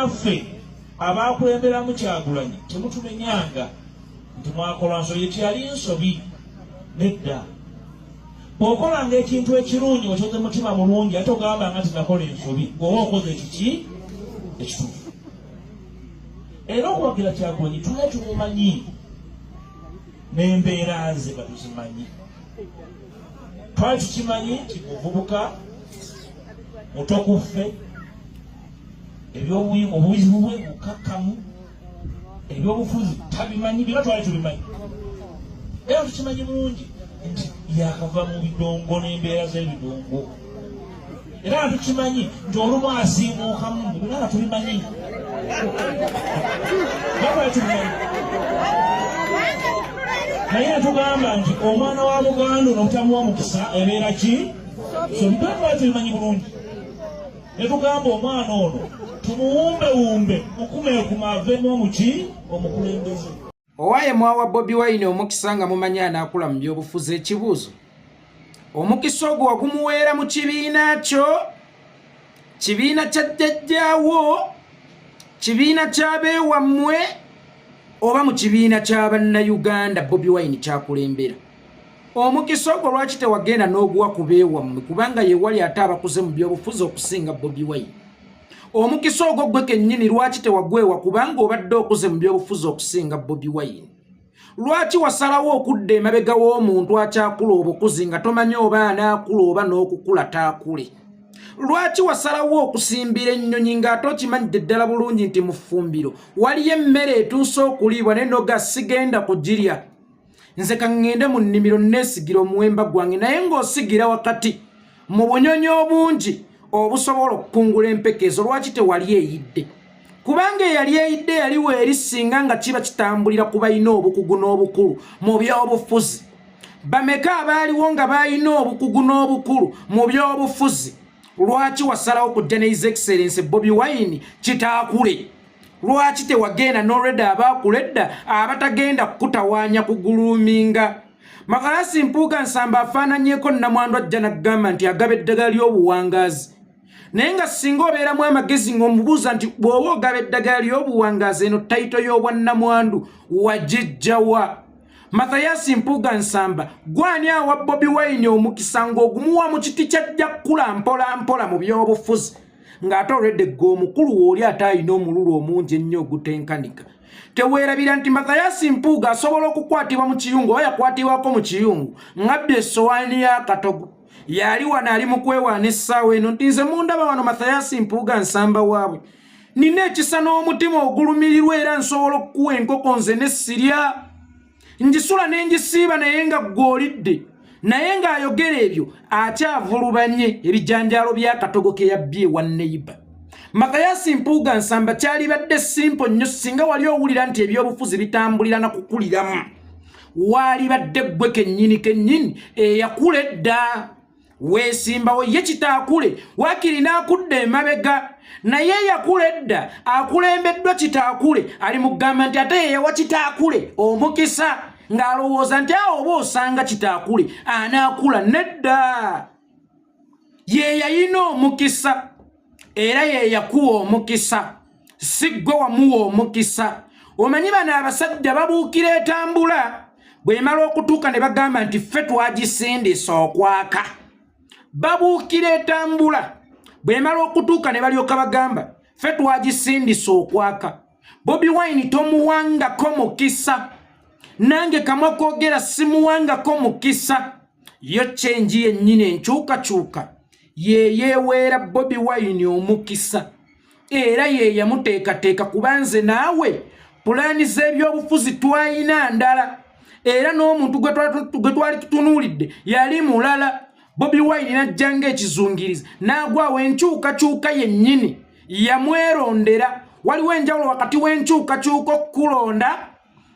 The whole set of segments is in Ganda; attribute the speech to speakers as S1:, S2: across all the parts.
S1: bannaffe abakulemberamu Kyagulanyi temutumenyanga nti mwakola nsobi teyali nsobi nedda. Bw'okolanga ekintu ekirungi okyoza mutima mulungi ate ogambanga nti nakola ensobi bw'oba okoze ekiki ekituufu. Era okuwagira Kyagulanyi tule tumumanyi n'embeera ze batuzimanyi. Twali tukimanyi nti muvubuka mutokuffe, obuyivu bwe bukakkamu, ebyobufuzi tabimanyi, byonna twali tubimanyi. Era tukimanyi bulungi nti yakava mu bidongo n'embeera z'ebidongo. Era tukimanyi nti olumu asiimuukamu, byonna nga tubimanyi. Twali tubimanyi. Naye tugamba nti omwana wa Buganda n'obutamuwa mukisa ebeera ki? So byonna tubimanyi bulungi. Ne tugamba omwana ono tumuwumbewumbe mukumeekuma aveemu omuki omukulembeze.
S2: Owaye mwawa Bobi Wine omukisa nga mumanyi anaakula mu byobufuzi ekibuuzo. Omukisa ogwo wagumuweera mu kibiina kyo, kibiina kya jjajjaawo, kibiina ky'abeewammwe, oba mu kibiina ky'Abannayuganda Bobi Wine kyakulembera. Omukisa ogwo lwaki tewagenda n'oguwa ku beewammwe kubanga ye wali ate abakuze mu byobufuzi okusinga Bobi Wine? Omukisa ogwo gwe kennyini lwaki tewagwewa kubanga obadde okuze mu byobufuzi okusinga Bobi Wine? Lwaki wasalawo okudda emabega w'omuntu akyakula obukuzi nga tomanyi oba anaakula oba n'okukula taakule? Lwaki wasalawo okusimbira ennyonyi ng'ate okimanyidde ddala bulungi nti mu ffumbiro waliyo emmere etuuse okuliibwa naye noga sigenda kugirya? Nze ka ngende mu nnimiro neesigira omuwemba gwange naye ng'osigira wakati mu bunyonyi obungi obusobola okukungula empeke ezo. Lwaki tewali eyidde? Kubanga eyali eyidde yaliwo eri singa nga kiba kitambulira ku balina obukugu n'obukulu mu byobufuzi. Bameka abaaliwo nga balina obukugu n'obukulu mu byobufuzi? Lwaki wasalawo kujja ne His Excellency Bobi Wine kitaakule? Lwaki tewagenda n'olwedda abaakuledda abatagenda kukutawaanya kuguluminga? Makalasi Mpuuga Nsamba afaananyeeko Nnamwandu ajja n'agamba nti agaba eddagala ly'obuwangaazi. Naye nga singa obeeramu amagezi ng'omubuuza nti bw'oba ogaba eddagala ly'obuwangaazi eno tayito y'obwannamwandu wagijjawa? Mathias Mpuuga Nsamba gwani awa Bobi Wine omukisa ng'ogumuwa mu kiti kyajja kkula mpola mpola mu byobufuzi ng'ate olwedde gwe omukulu w'oli ate alina omululu omungi ennyo ogutenkanika. Teweerabira nti Mathias Mpuuga asobola okukwatibwa mu kiyungu oba yakwatibwako mu kiyungu ng'abbye essowaani y'akatogo. Yali wano ali mu kwewaana essaawa eno nti nze mundaba wano Mathias Mpuuga Nsamba waabwe. Nina ekisa n'omutima ogulumirirwa era nsobola okukuwa enkoko nze ne sirya. Njisula n'enjisiiba naye nga gw'olidde. Naye ng'ayogera ebyo akyavulubanye ebijanjaalo by'akatogo ke yabbye ewa neighbor. Mathias Mpuuga Nsamba kyali badde simple nnyo singa wali owulira nti ebyobufuzi bitambulira na kukuliramu. Waali badde ggwe kennyini eyakula edda. Weesimbawo ye kitaakule waakiri n'akudda emabega. Naye yakula edda akulembeddwa kitaakule ali mugamba nti ate yeyawa kitaakule omukisa ng'alowooza nti awo oba osanga kitaakule anaakula. Nedda, ye yayina omukisa era ye yakuwa omukisa, si ggwe wamuwa omukisa. Omanyi bano abasajja babuukira etambula bw'emala okutuuka ne bagamba nti ffe twagisindisa okwaka. Babuukira etambula bw'emala okutuuka ne balyoka bagamba ffe twagisindisa okwaka. Bobi Wine tomuwangako mukisa, nange kamwa koogera simuwangako mukisa. Yo kyenji yennyini enkyukakyuka ye yeeweera Bobi Wine omukisa era ye yamuteekateeka kuba nze naawe pulaani z'ebyobufuzi twalina ndala era n'omuntu gwe twali tutunuulidde yali mulala. Bobi Wine najja ng'ekizungiriza n'agwawo enkyukakyuka yennyini yamwerondera. Waliwo enjawulo wakati w'enkyukakyuka okukulonda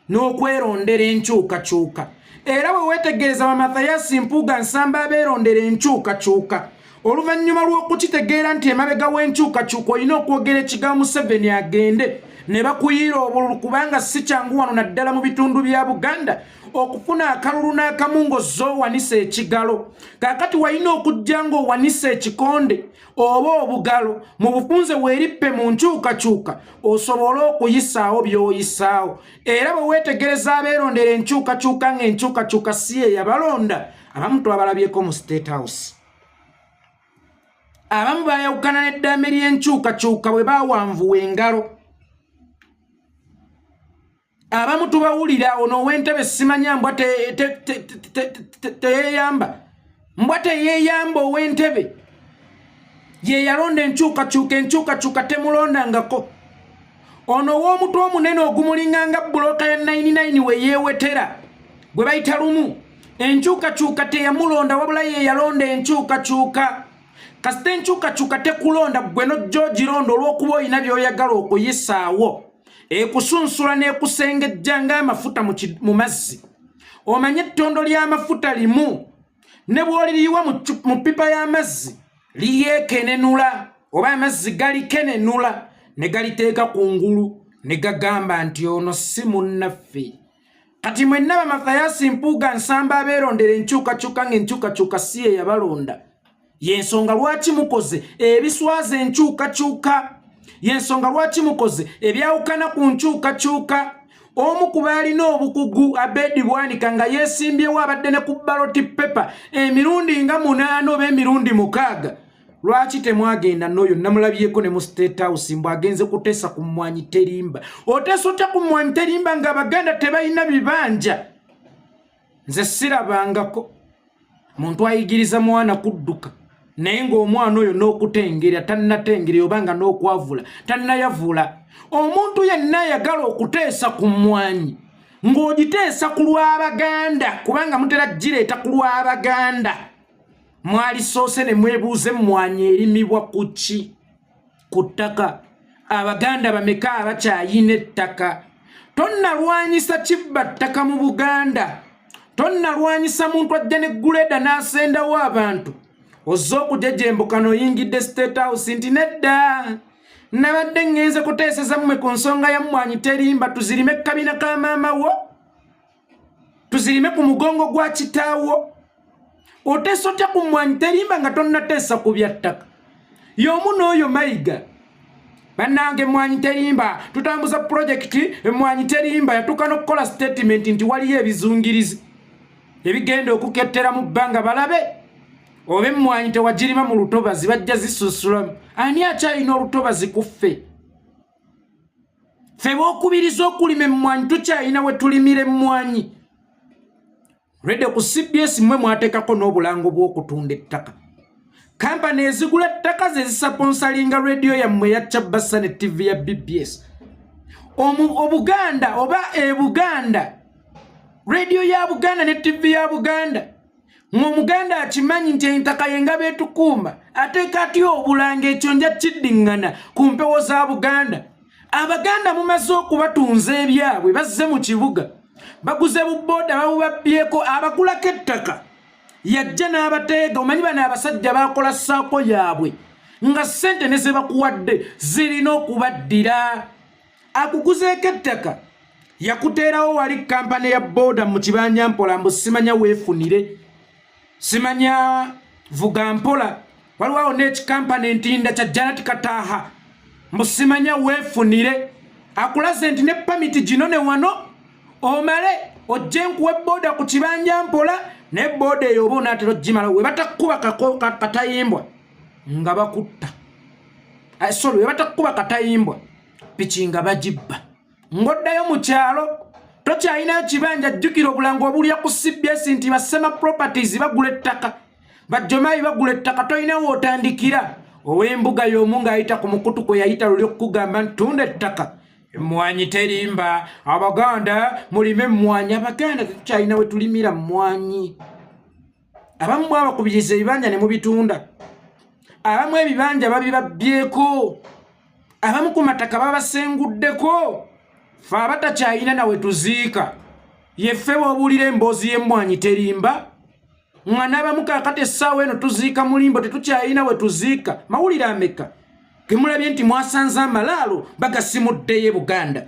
S2: n'okwerondera enkyukakyuka. Era bwe weetegereza ba Mathias Mpuuga Nsamba abeerondera enkyukakyuka, oluvannyuma lw'okukitegeera nti emabega w'enkyukakyuka olina okwogera ekigambo Museveni agende, ne bakuyira obululu kubanga si kyangu wano naddala mu bitundu bya Buganda okufuna akalulu n'akamu ng'ozoowanisa ekigalo. Kaakati walina okujja ng'owanisa ekikonde oba obugalo mu bufunze weerippe mu nkyukakyuka osobole okuyisaawo by'oyisaawo. Era bwe weetegereza abeerondera enkyukakyuka ng'enkyukakyuka si ye yabalonda, abamu twabalabyeko mu State House. Abamu baayawukana n'eddaame ly'enkyukakyuka bwe baawanvuwa engalo. Abamu tubawulira ono ow'entebe simanya mbwa teyeeyamba. Mbwa teyeeyamba ow'entebe. Ye yalonda enkyukakyuka temulondangako. Ono ow'omutwe omunene ogumulinganga bbulooka ya 99 we yeewetera gwe bayita lumu. Enkyukakyuka teyamulonda wabula ye yalonda enkyukakyuka. Kasita enkyukakyuka tekulonda gwe n'ojja ogironda olw'okuba olina by'oyagala okuyisaawo. Ekusunsula n'ekusengejja ng'amafuta mu mazzi. Omanye ettondo ly'amafuta limu ne bw'oliriyiwa mu pipa y'amazzi lyekenenula oba amazzi galikenenula ne galiteeka ku ngulu ne gagamba nti ono si munnaffe. Kati mwenna Bamathayasi Mpuuga Nsamba abeerondera enkyukakyuka ng'enkyukakyuka si ye yabalonda. Y'ensonga lwaki mukoze ebiswaza enkyukakyuka. Y'ensonga lwaki mukoze ebyawukana ku nkyukakyuka. Omu ku baalina obukugu Abedi Bwanika nga yeesimbyewo abadde ne ku ballot paper emirundi nga 8 oba emirundi 6. Lwaki temwagenda n'oyo namulabyeko ne mu State House mbw agenze kuteesa ku Mmwanyi Terimba. Oteesa otya ku Mmwanyi Terimba ng'Abaganda tebalina bibanja? Nze sirabangako muntu ayigiriza mwana kudduka naye ng'omwana oyo n'okutengera tannatengera oba nga n'okwavula tannayavula. Omuntu yenna ayagala okuteesa ku Mmwanyi ng'ogiteesa ku lw'Abaganda kubanga mutera gireeta ku lw'Abaganda. Mwali soose ne mwebuuze Mmwanyi erimibwa ku ki? Ku ttaka. Abaganda bameka abakyayina ettaka? Tonnalwanyisa kibba ttaka mu Buganda. Tonnalwanyisa muntu ajja ne guleda n'asendawo abantu. Ozza okujejembuka n'oyingidde State House nti nedda nabadde ngenze kuteeseza mmwe ku nsonga ya Mmwanyi Terimba tuzirime kabina ka maama wo, tuzirime ku mugongo gwa kitaawo. Oteesa otya ku Mmwanyi Terimba nga tonnateesa ku bya ttaka? Y'omu n'oyo Mayiga. Bannange Mmwanyi Terimba tutambuza projekiti Mmwanyi Terimba yatuuka n'okukola statement nti waliyo ebizungirizi ebigenda okukettera mu bbanga balabe oba Mmwanyi tewagirima mu lutobazi bajja zisusulamu. Ani akyalina olutobazi ku ffe? Ffe bookubiriza okulima Emmwanyi tukyalina we tulimira Emmwanyi. Radio ku CBS mmwe mwateekako n'obulango bw'okutunda ettaka. Kampani ezigula ettaka ze zisaponsalinga radio yammwe ya Chabasa ne TV ya BBS. Obuganda oba Buganda, radio ya Buganda ne TV ya Buganda. Ng'Omuganda akimanyi nti entaka yenga beetukuuma ateeka atya obulanga ekyo nja kiddiŋŋana ku mpewo za Buganda. Abaganda mumaze okubatunza ebyabwe bazze mu kibuga. Baguze bubooda babubabbyeko abakulako ettaka. Yajja n'abateega omanyi bano abasajja bakola ssaako yaabwe nga ssente ne ze bakuwadde zirina okubaddira. Akuguzeeko ettaka yakuteerawo wali kampani ya booda mu kibanja mpola mbu simanya weefunire. Simanya vuga mpola waliwo awo n'ekikampani ntinda kya Janet Kataaha mbu simanya weefunire. Akulaze nti ne pamiti gino ne wano omale ojje nkuwe booda ku kibanja mpola ne booda eyo oba onaatera ogimala we batakuba katayimbwa nga bakutta. Sorry, we batakuba katayimbwa piki nga bagibba. Ng'oddayo mu kyalo tokyalinayo kibanja jjukira obulango obulya ku CBS nti Basema Properties bagula ettaka, Bajjomayi bagula ettaka, tolinawo otandikira. Ow'embuga y'omu ng'ayita ku mukutu kwe yayita luli okukugamba nti tunda ettaka. Mmwanyi Terimba, Abaganda mulime Mmwanyi. Abaganda tetukyalina we tulimira Mmwanyi. Abamu mwabakubiriza ebibanja ne mubitunda. Abamu ebibanja babibabbyeko. Abamu ku mataka babasenguddeko. Ffe abatakyalina nawe tuziika. Yeffe bw'obuulira emboozi y'Emmwanyi Terimba nga n'abamu kaakati essaawa eno tuziika mulimbo tetukyalina we tuziika. Mawulire ameka? kemulabye nti mwasanze amalaalo bagasimuddeyo Buganda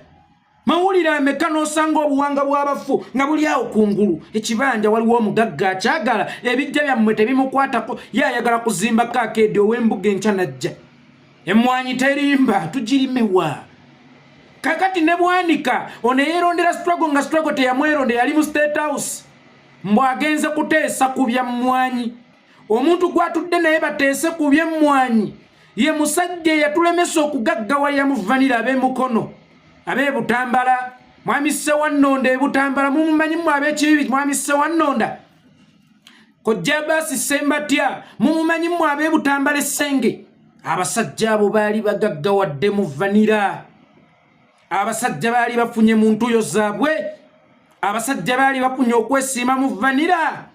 S2: mawulire ameka n'osanga obuwanga bw'abafu nga buli awo kungulu ekibanja waliwo omugagga akyagala ebijja byammwe tebimukwatako yayagala kuzimbako akeedi ow'embuga enkya najja emmwanyi terimba tugirimewa kakati ne bwanika ono yeerondera struggle nga struggle teyamweronde yali mu State House mbwagenze kuteesa ku byamwanyi omuntu gwatudde naye bateese ku byemmwanyi ye musajja yatulemesa okugaggawa yamuvanira ab'emukono ab'ebutambala mwami Ssewannonda ebutambala mumumanyimu ab'ekibibi mwami Ssewannonda kojja basi Sembatya mumumanyimu ab'ebutambala essenge abasajja abo baali bagaggawadde muvanira abasajja baali bafunye mu ntuyo zaabwe abasajja baali bafunye okwesiima mu vanira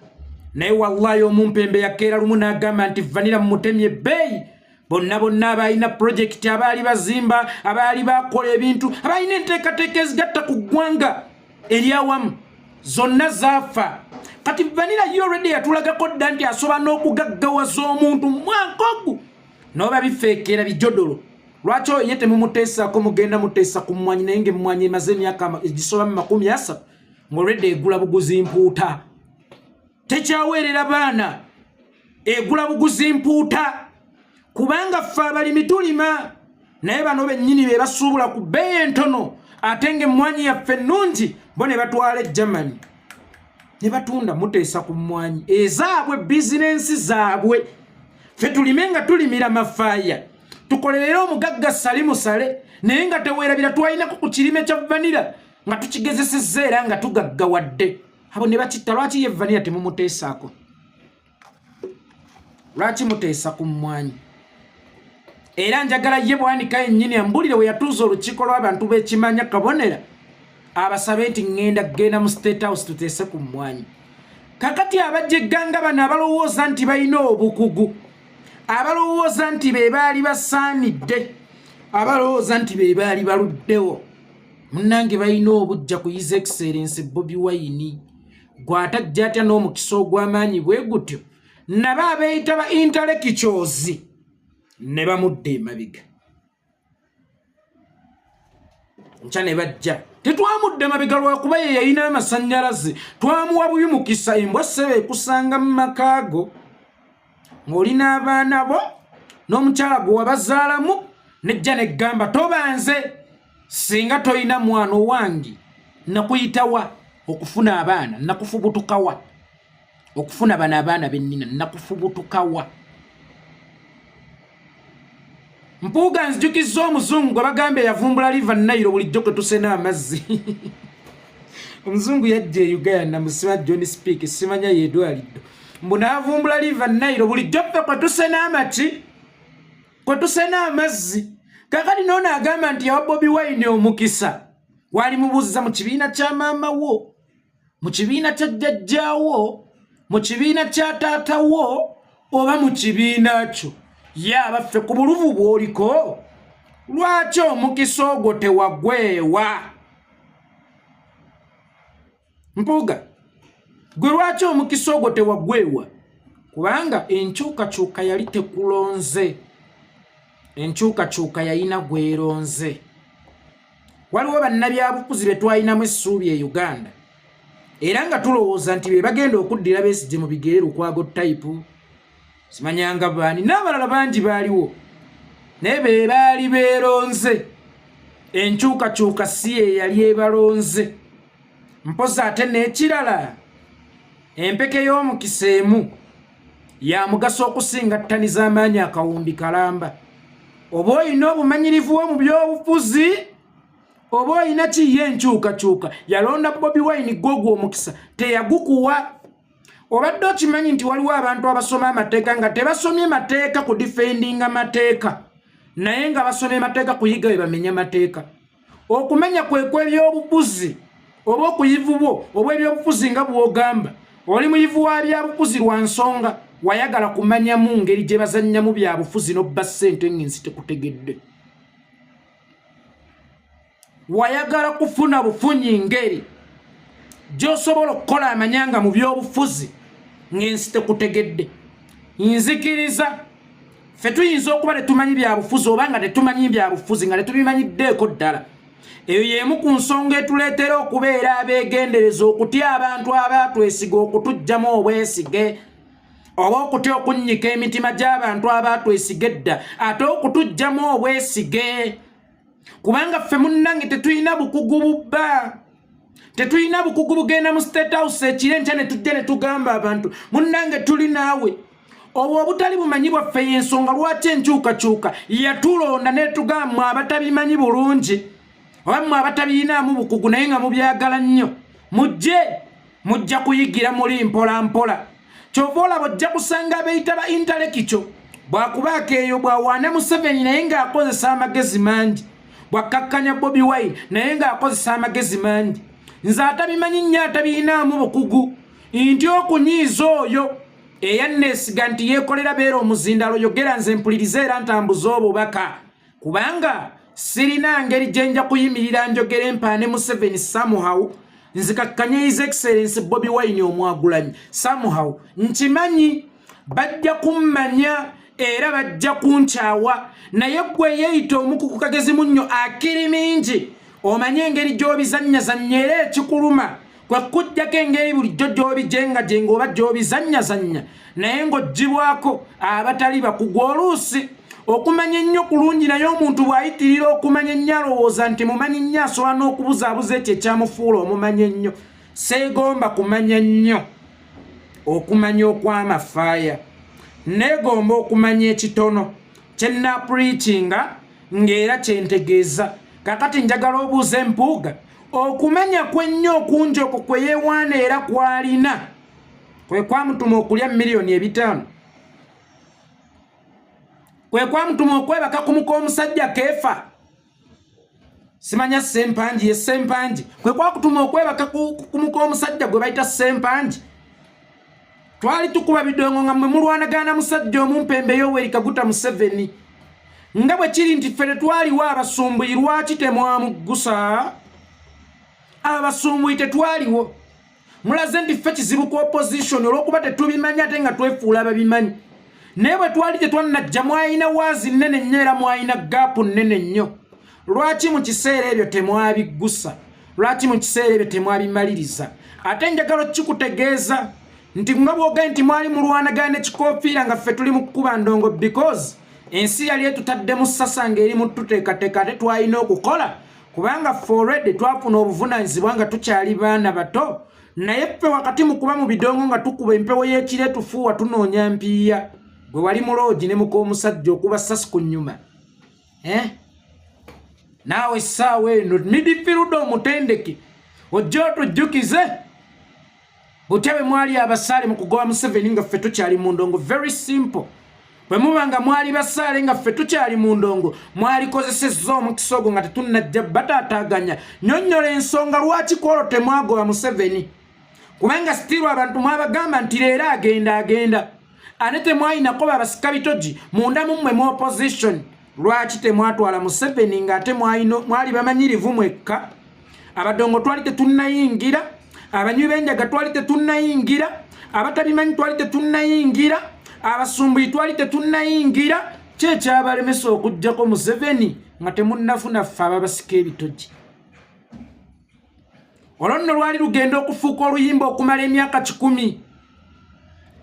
S2: naye wallahi omumpembe yakeera lumu n'agamba nti vanira mumutemye ebbeeyi bonna abalina project abaali bazimba abaali bakola ebintu abalina enteekateeka ezigatta ku ggwanga eryawamu zonna zaafa kati vanira ye already yatulagako dda nti asoba n'okugaggawaza omuntu mwankogu n'oba bifeekera bijodolo lwaki oyo ye temumuteesako mugenda muteesa ku mmwanyi naye ng'emmwanyi emaze emyaka egisoba mu 30 ng'olwedde egula buguzi mpuuta tekyaweerera baana egula buguzi mpuuta kubanga ffe abalimi tulima naye bano bennyini be basuubula ku bbeeyi entono ate ng'emmwanyi yaffe ennungi bo ne batwala e Germany ne batunda muteesa ku mmwanyi ezaabwe bizinensi zaabwe ffe tulime nga tulimira mafaaya tukolerera omugagga salimusale naye nga teweerabira twalinako ku kirime kya vanira nga tukigezesezza era nga tugaggawadde abo ne bakitta lwaki ye vanira temumuteesaako lwaki muteesa ku mmwanyi era njagala ye bwanika yennyini ambulire we yatuuza olukiiko lw'abantu b'ekimanya kabonera abasabe nti ngenda mu State House tuteese ku mmwanyi kakati abajja egganga bano abalowooza nti balina obukugu abalowooza nti be baali basaanidde abalowooza nti be baali baluddewo munnange balina obujja ku His Excellency Bobi Wine gwatajja atya n'omukisa ogw'amaanyi bwe gutyo nabo abeeyita ba intellectuals ne bamudde emabiga nkya ne bajja tetwamudde mabiga lwakuba ye yalina amasannyalaze twamuwa bubi mukisa embwa ssebe ekusanga mu makaago ng'olina abaana bo n'omukyala gwe wabazaalamu nejja neggamba tobanze singa toyina mwana owange nakuyitawa okufuna abaana nakufubutukawa okufuna bano abaana bennina nakufubutukawa mpuuga nzijukizza omuzungu gwe bagamba yavumbula liva Nile bulijjo kwe tusena amazzi omuzungu yajja e Uganda musima John Speak simanya ye Edward mbu naavumbula liva Nile bulijjo kwe tusena amaki kwe tusena amazzi kakati noono agamba nti yawa Bobi Wine omukisa wali mubuuziza mu kibiina kya maama wo mu kibiina kya jjajjaawo mu kibiina kya taatawo oba mu kibiina kyo ye abaffe ku buluvu bw'oliko lwaki omukisa ogwo tewagwewa mpuuga gwe lwaki omukisa ogwo tewagwewa kubanga enkyukakyuka yali tekulonze enkyukakyuka yalina gweronze waliwo bannabyabufuzi be twalinamu essuubi e Uganda era nga tulowooza nti be bagenda okuddira Besigye mu bigere Lukwago type simanyanga baani n'abalala bangi baaliwo naye be baali beeronze enkyukakyuka si ye yali ebalonze mpozi ate n'ekirala empeke y'omukisa emu ya mugaso okusinga ttani z'amaanyi akawumbi kalamba oba olina obumanyirivu mu by'obufuzi oba olina kiye enkyukakyuka yalonda Bobi Wine gwogwo omukisa teyagukuwa obadde okimanyi nti waliwo abantu abasoma amateeka nga tebasomye mateeka ku defendinga mateeka naye nga basomye mateeka kuyiga bwe bamenya mateeka okumenya kw'ebyobufuzi oba okuyivu bwo oba ebyobufuzi nga bw'ogamba oli muyivu wa byabufuzi lwa nsonga wayagala kumanyamu ngeri gye bazannyamu byabufuzi n'obba ssente ng'ensi tekutegedde wayagala kufuna bufunyi ngeri gy'osobola okukola amanyanga mu by'obufuzi ng'ensi tekutegedde nzikiriza ffe tuyinza okuba tetumanyi byabufuzi oba nga tetumanyi byabufuzi nga tetubimanyiddeeko ddala. Eyo y'emu ku nsonga etuleetera okubeera abeegendereza okutya abantu abaatwesiga okutugyamu obwesige oba okutya okunnyika emitima gy'abantu abaatwesiga edda ate okutugyamu obwesige. Kubanga ffe munnange tetulina bukugu bubba, tetulina bukugu bugenda mu State House ekiro enkya ne tujja ne tugamba abantu munnange tuli naawe. Obwo obutali bumanyi bwaffe y'ensonga lwaki enkyukakyuka yatulonda ne tugamba mmwe abatabimanyi bulungi oba mmwe abatabiinaamu bukugu naye nga mubyagala nnyo mujja kuyigira muli mpola mpola. Kyova olaba ojja kusanga abeeyita ba intelekityo bwakubaako eyo bwawaana Museveni naye ng'akozesa amagezi mangi, bwakkakkanya Bobi Wine naye ng'akozesa amagezi mangi. Nze atabimanyi nnyo atabiinaamu bukugu nti okunyiiza oyo eyanneesiga nti yeekolera beera omuzindalo yogera nze mpuliriza era ntambuza obubaka kubanga sirina ngeri gye nja kuyimirira njogera empaane Museveni somehow nzikakkanya His Excellency Bobi Wine Omwagulanyi somehow nkimanyi bajja kummanya era bajja kunkyawa naye gwe yeeyita omukuku kagezi munnyo akiri mingi omanye engeri gy'obizannyazannya era ekikuluma kwe kujjako engeri bulijjo gy'obijengajenga oba gy'obizannyazannya naye ng'oggibwako abatali bakugu oluusi okumanya ennyo kulungi naye omuntu bw'ayitirira okumanya ennyo alowooza nti mumanyi nnyo asobola n'okubuzaabuza ekyo ekyamufuula omumanya ennyo. Seegomba kumanya nnyo okumanya okw'amafaaya, neegomba okumanya ekitono kye nnaapuriikinga ng'era kyentegeeza. Kakati njagala obuuza empuuga okumanya kwennyo okungi okwo kwe yeewaana era kw'alina kwe kwamutuma okulya $5,000,000, kwe kwamutuma okwebaka kumuka omusajja keefa simanya Ssempanji ye Ssempanji kwe kwakutuma okwebaka kumuka omusajja gwe bayita Ssempanji. Twali tukuba bidongo nga mmwe mulwanagana musajja omumpembe Yoweri Kaguta Museveni nga bwe kiri nti ffe tetwaliwo abasumbuyi lwaki temwamuggusa? Abasumbuyi tetwaliwo, mulaze nti ffe kizibu ku opposition olw'okuba tetubimanyi ate nga twefuula ababimanyi. Naye bwe twali tetwannajja mwalina waazi nnene nnyo era mwalina gaapu nnene nnyo. Lwaki mu kiseera ebyo temwabiggusa? Lwaki mu kiseera ebyo temwabimaliriza? Ate njagala kikutegeeza nti nga bw'ogaye nti mwali mulwanagana ekikoofiira nga ffe tuli mu kukuba ndongo because ensi yali etutadde mu ssasa ng'eri mu tuteekateeka ate twalina okukola kubanga ffe already twafuna obuvunaanyizibwa nga tukyali baana bato. Naye ffe wakati mu kuba mu bidongo nga tukuba empewo y'ekire tufuuwa tunoonya mpiiya gwe wali muloogi ne muka omusajja okuba ssasi ku nnyuma. Naawe essaawa eno midfield omutendeki ojja otujjukize butya bwe mwali abasaale mu kugoba Museveni nga ffe tukyali mu ndongo. Very simple. Bwe muba nga mwali basaale nga ffe tukyali mu ndongo mwalikozesezza omukisa ogwo nga tetunnajja bataataaganya. Nnyonnyola ensonga lwaki kwolwo temwagoba Museveni kubanga sitiru abantu mwabagamba nti leero agenda ate temwayinako babasika bitogi munda mummwe mu opposition. Lwaki temwatwala Museveni ng'ate mwali bamanyirivu mwekka? Abadongo twali tetunnayingira, abanywi b'enjaga twali tetunnayingira, abatabimanyi twali tetunnayingira, abasumbuyi twali tetunnayingira. Ki ekyabalemesa okuggyako Museveni nga temunnafuna ffe ababasika ebitogi? Olwo nno lwali lugenda okufuuka oluyimba okumala emyaka 10.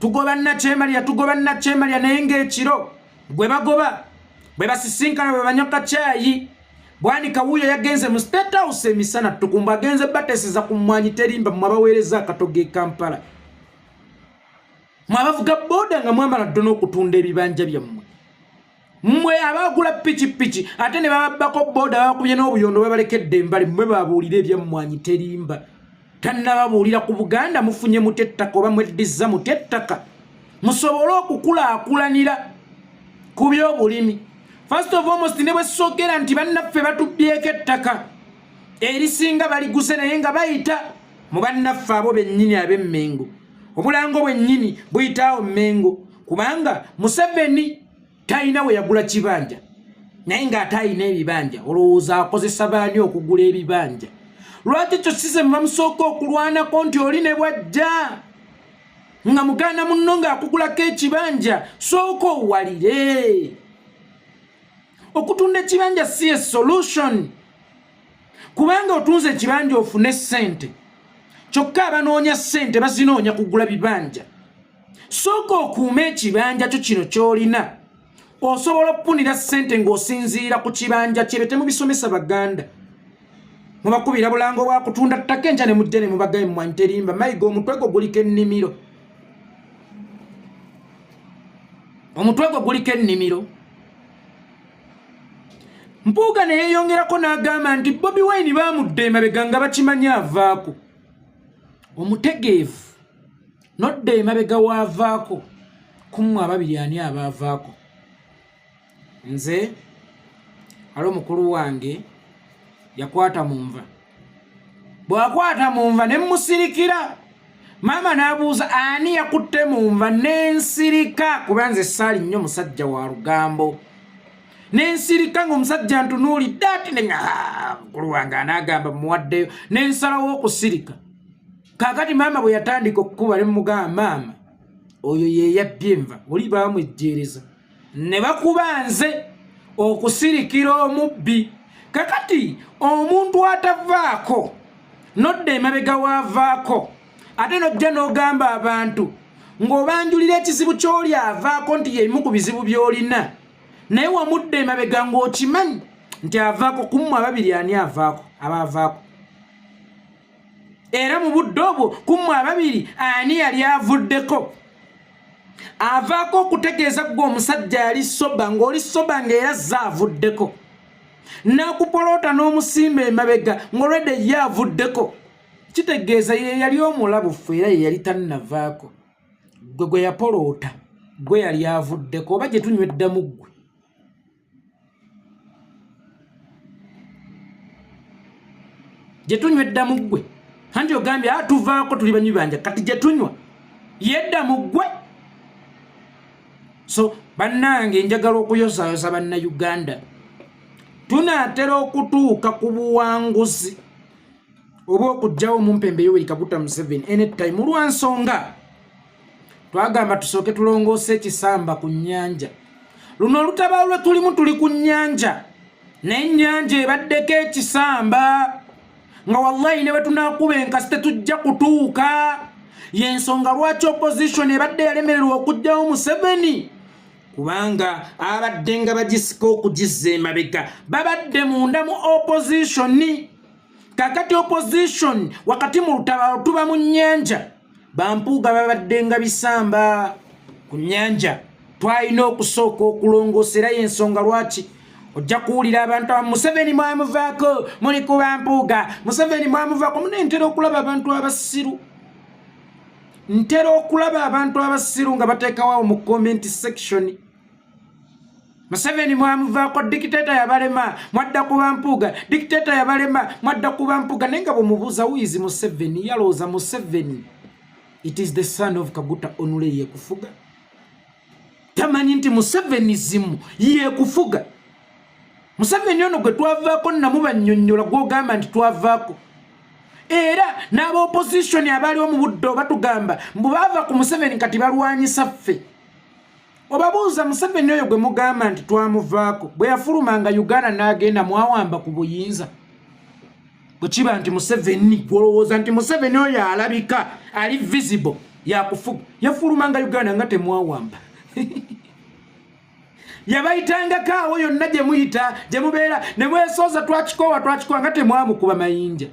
S2: Tugoba Nakyemalya naye ng'ekiro gwe bagoba bwe basisinkana bwe banyoka caayi. Bwani Kawuyo yagenze mu State House emisana tukumba agenze bateeseza ku mmwanyi terimba mmwe abaweereza akatogo e Kampala. Mmwe abavuga booda nga mwamala ddona okutunda ebibanja byammwe. Mmwe abaagula pikipiki ate ne bababbako booda babakubye n'obuyondo babalekedde embali mmwe baabuulira ebyammwanyi terimba. Tannababuulira ku Buganda mufunye mutettaka oba mweddiza mutettaka musobole okukulaakulanira ku by'obulimi. First of all, ne bwe sokera nti bannaffe batubbyeko ettaka erisinga baliguse naye nga bayita mu bannaffe abo bennyini ab'Emmengo. Obulango bwennyini buyitaawo Mmengo kubanga Museveni talina we yagula kibanja naye ng'ate alina ebibanja. Olowooza akozesa baani okugula ebibanja? Lwaki ekyo size muba musooka okulwanako nti oli ne bwajja nga muganda munno ng'akugulako ekibanja sooka owalire. Okutunda ekibanja si solution, kubanga otunze ekibanja ofune ssente, kyokka abanoonya ssente bazinoonya kugula bibanja. Sooka okuuma ekibanja kyo kino ky'olina, osobola okufunira ssente ng'osinziira ku kibanja kye. Temubisomesa baganda, mubakubira bulango bwa kutunda ttaka enkya ne mujja ne mubagaye mmwanyi terimba mayiga omutwe gwo guliko ennimiro. Omutwe gwo guliko ennimiro. Mpuuga ne yeeyongerako n'agamba nti Bobi Wine baamudde emabega nga bakimanyi avaako. Omutegeevu nodde emabega waavaako, kummwe ababiri ani abaavaako? Nze ali omukulu wange yakwata mu nva. Bw'akwata mu nva ne mmusirikira. Maama n'abuuza ani yakutte mu nva, n'ensirika kuba nze ssaali nnyo musajja wa lugambo. N'ensirika ng'omusajja ntunuulidde ati mukulu wange anaagamba muwaddeyo. N'ensalawo okusirika. Kaakati maama bwe yatandika okukuba ne mugamba maama oyo ye yabbye enva, oli baamwejjeereza. Ne bakuba nze okusirikira omubbi. Kakati omuntu atavaako nodde emabega waavaako, ate nojja n'ogamba abantu ng'obanjulira ekizibu ky'oli avaako nti yeemu ku bizibu by'olina, naye wamudde emabega ng'okimanyi nti avaako. Kummwe ababiri ani avaako? Abaavaako. Era mu budde obwo kummwe ababiri ani yali avuddeko? Avaako okutegeeza gwe omusajja yali soba, ng'oli soba ng'era zze avuddeko. N'akupoloota n'omusimba emabega ng'olwedde ye avuddeko. Kitegeeza ye yali omulabufu era ye yali tannavaako. Gwe gwe yapoloota gwe yali avuddeko. Oba gye tunyweddemu ggwe? Gye tunyweddamu ggwe? Anti ogambye tuvaako tuli banywi banja, kati gye tunywa yedda mu ggwe. So bannange njagala okuyozaayoza bannayuganda, tunaatera okutuuka ku buwanguzi oba okugjawo mu mpembe Yoweri Kaguta Museveni anytime. Olwansonga twagamba tusooke tulongoose ekisamba ku nnyanja. Luno olutabaalo lwe tulimu tuli ku nnyanja, naye ennyanja ebaddeko ekisamba nga wallahi ne bwe tunaakuba enkasi tetujja kutuuka. Y'ensonga lwaki opposition ebadde yalemererwa okuggyawo Museveni, kubanga abadde nga bagisika okugizza emabega babadde munda mu opposition. Kakati opposition wakati mu lutabaalo tuba mu nnyanja, bampuuga babadde nga bisamba ku nnyanja. Twalina okusooka okulongoosera y'ensonga lwaki ojja kuwulira abantu aba Museveni mwamuvaako, muli ku bampuuga, Museveni mwamuvaako. Mune ntera okulaba abantu abasiru, ntera okulaba abantu abasiru nga bateekawo mu comment section, Museveni mwamuvaako, dictator yabalema mwadda ku bampuuga, dictator yabalema mwadda ku bampuuga. Naye nga bw'omubuuza who is Museveni, yalowooza Museveni it is the son of Kaguta Onule yeekufuga. Tamanyi nti Musevenism yeekufuga. Museveni ono gwe twavaako namubannyonnyola gw'ogamba nti twavaako. Era n'aba opposition abaliwo mu budde batugamba mbu baava ku Museveni kati balwanyisa ffe. Obabuuza Museveni oyo gwe mugamba nti twamuvaako, bwe yafulumanga Uganda n'agenda mwawamba ku buyinza. Bwe kiba nti Museveni gwolowooza nti Museveni oyo alabika ali visible yakufuga, yafulumanga Uganda nga temwawamba. Yabayitangako awo yonna gye muyita gye mubeera ne bwesooza twakikowa nga temwamukuba mayinja,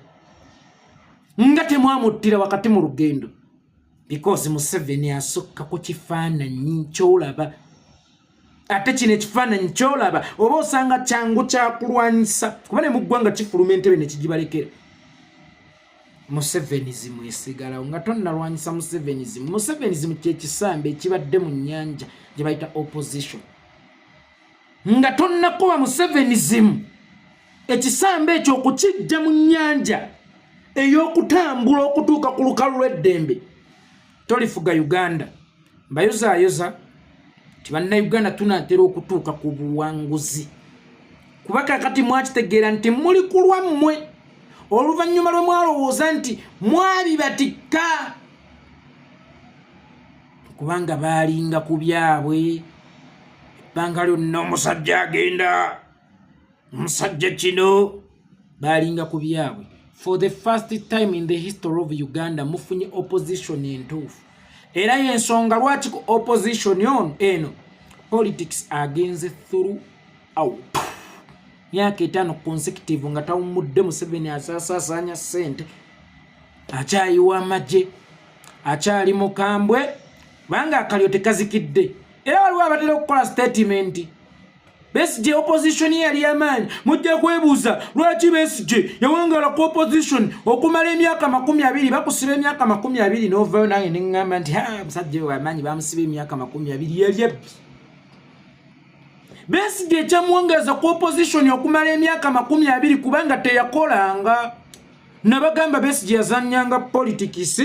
S2: nga temwamuttira wakati mu lugendo, because Museveni asukka ku kifaananyi ky'olaba. Ate kino ekifaananyi ky'olaba oba osanga kyangu kyakulwanyisa, kuba ne mu ggwanga kifuluma entebe ne kigibalekera. Musevenism esigalawo nga tonnalwanyisa Musevenism. Musevenism kyekisamba ekibadde mu nnyanja gye bayita opposition. Nga tonnakuba Musevenism ekisamba ekyo okukijja mu nnyanja ey'okutambula okutuuka ku lukalu lw'eddembe, tolifuga Uganda. Mbayozaayoza ti bannayuganda tunaatera okutuuka ku buwanguzi, kuba kakati mwakitegeera nti muli ku lwammwe. Oluvannyuma lwe mwalowooza nti mwabibatikka, kubanga balinga ku byabwe ebbanga lyonna omusajja agenda omusajja kino balinga ku byabwe. For the first time in the history of Uganda mufunye opposition entuufu era yensonga lwaki ku opposition eno politics agenze through out myaka 5 consecutive nga tawumudde Museveni asaasaanya ssente akyayiwa amagye akyali mukambwe banga akalyo tekazikidde era waliwo abatera okukola statement Besigye opposition yali amaanyi mujja kwebuuza lwaki Besigye yawangala ku opposition okumala emyaka 20 bakusiba emyaka 20 n'ovaayo nange ne ngamba nti musajja w'amaanyi bamusiba emyaka 20 yali ebbi. Besigye kyamuwangaaza ku opposition okumala emyaka 20 kubanga teyakolanga. Nabagamba Besigye yazannyanga politics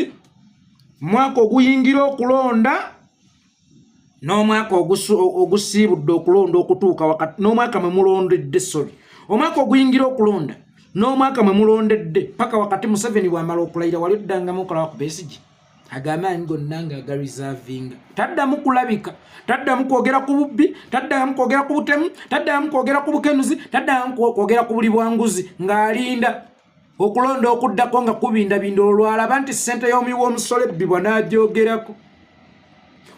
S2: mwaka oguyingira okulonda n'omwaka ogusiibudde okulonda okutuuka wakati n'omwaka mwe mulondedde omwaka oguyingira okulonda n'omwaka mwe mulondedde paka wakati Museveni bw'amala okulayira wali oddangamu okolawa ku Besigye agamaanyi gonna nga agariservinga taddamu kulabika taddamu kwogera ku bubbi taddamu kwogera ku butemu taddamu kwogera ku bukenuzi taddamu kwogera ku buli bwanguzi ng'alinda okulonda okuddako nga kubindabinda olwalaba nti ssente y'omuwi w'omusolo ebbibwa n'agyogerako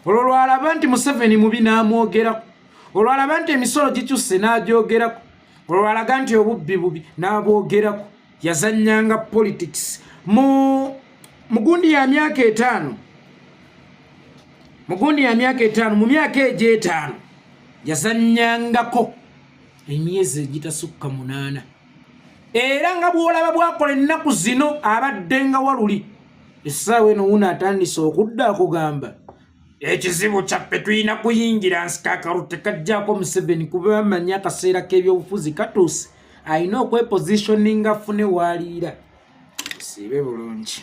S2: olwalaba nti Museveni mubi n'amwogerako olwalaba nti emisolo gikyusse n'agyogerako olwalaga nti obubbi bubi n'abwogerako. Yazannyanga politics mugundi ya myaka 5 mu myaka egyo 5 yazannyangako emyezi egitasukka 8 era nga bwolaba bwakola ennaku zino abadde nga waluli essaawa eno wuno atandise okudda akugamba ekizibu kyaffe tulina kuyingira nsikaakalu tekajjaako Museveni kuba bamanyi akaseera k'ebyobufuzi katuuse alina okwepositioninga afune waliira siibe bulungi.